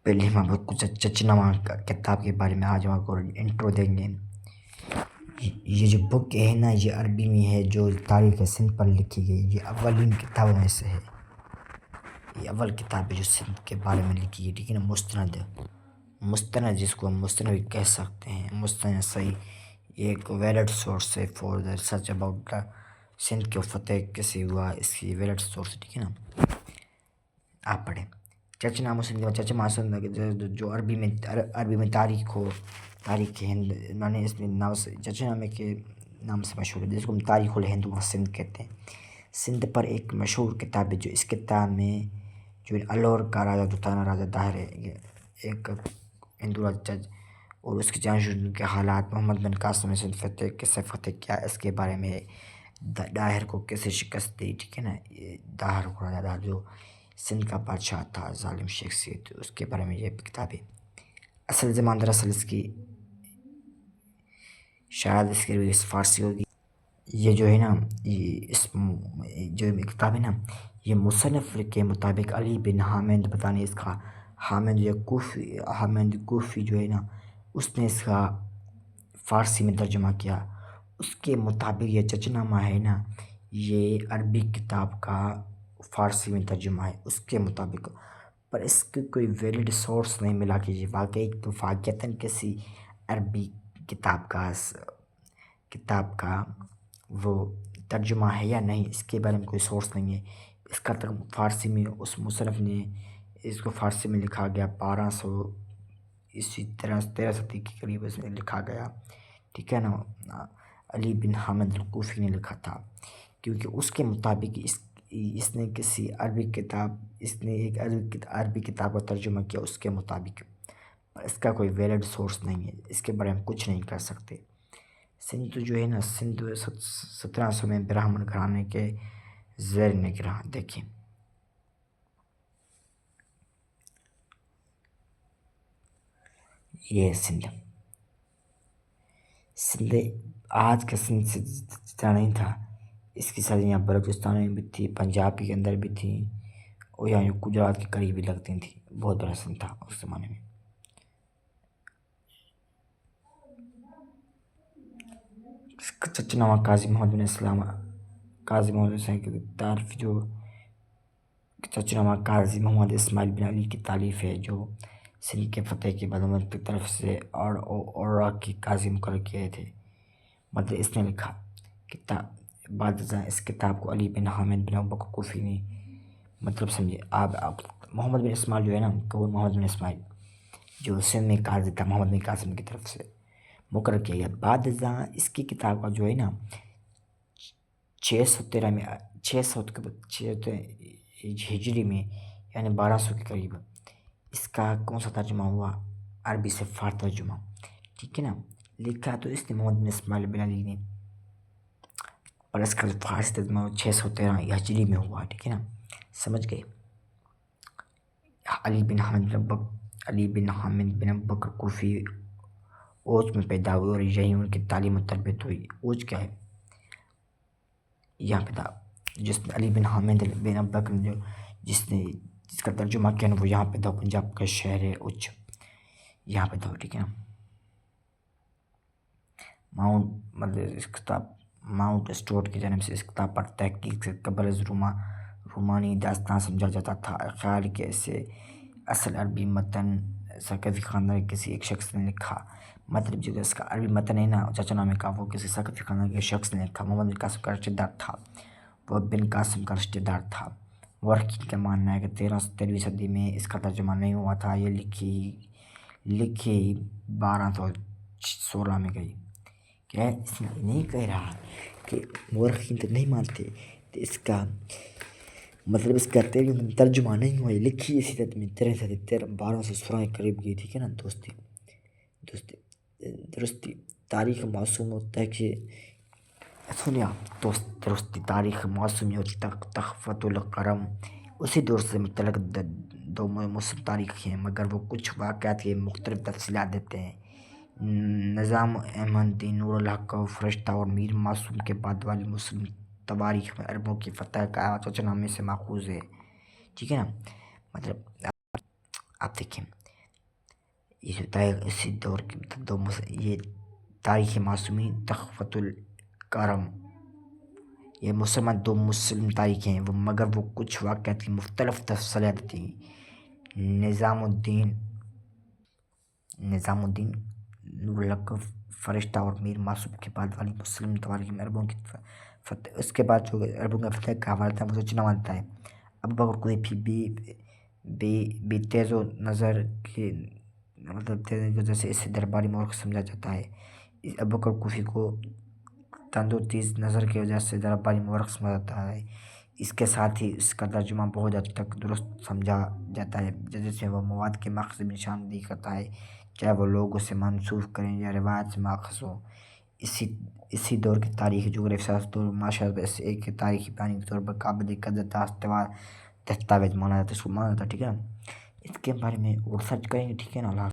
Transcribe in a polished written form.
پہلے ہم آپ کو چچنامہ کتاب کے بارے میں آج ہم آپ کو انٹرو دیں گے۔ یہ جو بک ہے نا، یہ عربی میں ہے، جو تاریخ سندھ پر لکھی گئی، یہ اولین کتابوں میں سے ہے۔ یہ اول کتاب ہے جو سندھ کے بارے میں لکھی گئی، ٹھیک ہے نا۔ مستند جس کو ہم مستند بھی کہہ سکتے ہیں، مستند صحیح، یہ ایک ویلڈ سورس ہے for the research about the Sindh کے فتح کیسے ہوا، اس کی ویلڈ سورس، ٹھیک ہے نا۔ آپ پڑھیں چچنامہ سندھ، چچنامہ سندھ جو عربی میں تاریخ ہند، میں اس میں نام سے چچنامے کے نام سے مشہور ہے، جس کو ہم تاریخ الہند و سندھ کہتے ہیں۔ سندھ پر ایک مشہور کتاب ہے، جو اس کتاب میں جو الور کا راجہ جو تھا نا، راجہ داہر ہے، یہ ایک ہندو راجہ، اور اس کے جانشین کے حالات، محمد بن قاسم نے سندھ کیسے فتح کیا، اس کے بارے میں، داہر کو کیسے شکست دی، ٹھیک ہے نا۔ یہ داہر کو، راجہ داہر جو سندھ کا بادشاہ تھا، ظالم شخصیت، اس کے بارے میں یہ کتاب ہے۔ اصل زبان دراصل اس کی شاید اس کی فارسی ہوگی۔ یہ جو ہے نا، یہ اس جو کتاب ہے نا، یہ مصنف کے مطابق علی بن حامد، پتہ نہیں اس کا حامد کوفی جو ہے نا، اس نے اس کا فارسی میں ترجمہ کیا۔ اس کے مطابق یہ چچنامہ ہے نا، یہ عربی کتاب کا فارسی میں ترجمہ ہے اس کے مطابق، پر اس کی کوئی ویلڈ سورس نہیں ملا کہ یہ واقعی واقعتاً کسی عربی کتاب کا وہ ترجمہ ہے یا نہیں، اس کے بارے میں کوئی سورس نہیں ہے۔ اس کا فارسی میں اس مصنف نے اس کو فارسی میں لکھا گیا 1200 عیسوی 13 صدی کے قریب اس میں لکھا گیا، ٹھیک ہے نا۔ علی بن حامد الکوفی نے لکھا تھا، کیونکہ اس کے مطابق اس نے کسی ایک عربی کتاب کا ترجمہ کیا اس کے مطابق، اس کا کوئی ویلڈ سورس نہیں ہے، اس کے بارے میں کچھ نہیں کر سکتے۔ سندھ جو ہے نا، سندھ 1700 میں برہمن گھرانے کے زیر نگراں، دیکھیں یہ سندھ آج کا سندھ سے جتنا نہیں تھا، اس کی سرزمیاں بلوچستان میں بھی تھی، پنجاب کے اندر بھی تھی، اور یہاں گجرات کے قریب بھی لگتی تھیں۔ بہت بڑا سندھ تھا اس زمانے میں۔ چچنامہ قاضی محمد بن اسلام کی تعریف، جو چچنامہ قاضی محمد اسماعیل بن علی کی تالیف ہے، جو سندھ کے فتح کے بعد عمر کی طرف سے اور کی قاضی مقرر کیے تھے، مطلب اس نے لکھا بعد اس کتاب کو علی بن حامد بن ابوبکر کوفی نے، مطلب سمجھے آپ محمد بن اسماعیل جو ہے نا، کون محمد بن اسماعیل، جو سندھ میں قاضی تھا، محمد بن قاسم کی طرف سے مقرر کیا گیا۔ بعد اس کی کتاب کا جو ہے نا 613 میں 600 ہجری میں، یعنی 1200 کے قریب، اس کا کون سا ترجمہ ہوا، عربی سے فارسی ترجمہ، ٹھیک ہے نا۔ لکھا تو اس نے محمد بن اسماعیل بن علی نے، پر اس کا فارسی ترجمہ 613 ہجری میں ہوا، ٹھیک ہے نا، سمجھ گئے۔ علی بن حامد بن ابوبکر کوفی اوچ میں پیدا ہوئے، اور یہی ان کی تعلیم و تربیت ہوئی۔ اوچ کیا ہے، یہاں پیدا، جس میں علی بن حامد بن ابوبکر جس کا ترجمہ کیا نا، وہ یہاں پیدا ہو، پنجاب کا شہر ہے اوچ، یہاں پیدا ہو، ٹھیک ہے نا۔ ماؤنٹ اسٹورٹ کی جانب سے اس کتاب پر تحقیق سے قبل از رومانی داستان سمجھا جاتا تھا۔ خیال کہ اسے اصل عربی متن ثقفی خاندان کے کسی ایک شخص نے لکھا، مطلب جو اس کا عربی متن ہے نا چچنامے کا، وہ کسی ثقفی خاندان کے شخص نے لکھا۔ محمد بن قاسم کا رشتہ دار تھا، وہ بن قاسم کا رشتہ دار تھا۔ مورخین کا ماننا ہے کہ 13ویں صدی میں اس کا ترجمہ نہیں ہوا تھا، یہ لکھی 1216 میں گئی۔ کیا اس میں نہیں کہہ رہا کہ مورخین تو نہیں مانتے، تو اس کا مطلب اس کا ترجمہ نہیں ہوا، یہ لکھی اسی طرح میں 1216 کے قریب گئی، ٹھیک ہے نا۔ درستی تاریخ معصوم ہوتا ہے کہ سنیا درستی تاریخ معصومی اور تخفت القرم اسی دور سے متعلق دو مسلم تاریخ ہیں، مگر وہ کچھ واقعات کی مختلف تفصیلات دیتے ہیں۔ نظام احمد دین نور الحق و فرشتہ اور میر معصوم کے بعد والی مسلم تواریخ میں عربوں کی فتح کا چچنامے سے ماخوذ ہے، ٹھیک ہے نا۔ مطلب آپ دیکھیں یہ جو اسی دور کے مطلب یہ تاریخ معصومین تخفت الکرم، یہ دو مسلم تاریخیں ہیں مگر وہ کچھ واقعات کی مختلف تفصیلات تھیں۔ نظام الدین نوراللقب فرشتہ اور میر معصوم کے بعد والی مسلم تاریخ میں عربوں کی فتح، اس کے بعد جو عربوں کا فتح کا حوالہ تھا وہ سچنا مانتا ہے۔ ابو بکر قحافی بھی تیز و نظر کے وجہ سے اسے درباری مورخ سمجھا جاتا ہے۔ ابو بکر قحافی کو تند و تیز نظر کی وجہ سے درباری مورخ سمجھا جاتا ہے۔ اس کے ساتھ ہی اس کا ترجمہ بہت حد تک درست سمجھا جاتا ہے، جس میں وہ مواد کے ماخذ میں نشاندہی کرتا ہے، چاہے وہ لوگوں سے منسوب کریں یا روایات سے ماخذ ہوں۔ اسی دور کی تاریخ، جغرافیہ، سیاست اور معاشرت اس ایک تاریخی بیان کے طور پر قابل قدر دستاویز مانا جاتا ہے، ٹھیک ہے نا۔ اس کے بارے میں اور سرچ کریں گے، ٹھیک ہے نا۔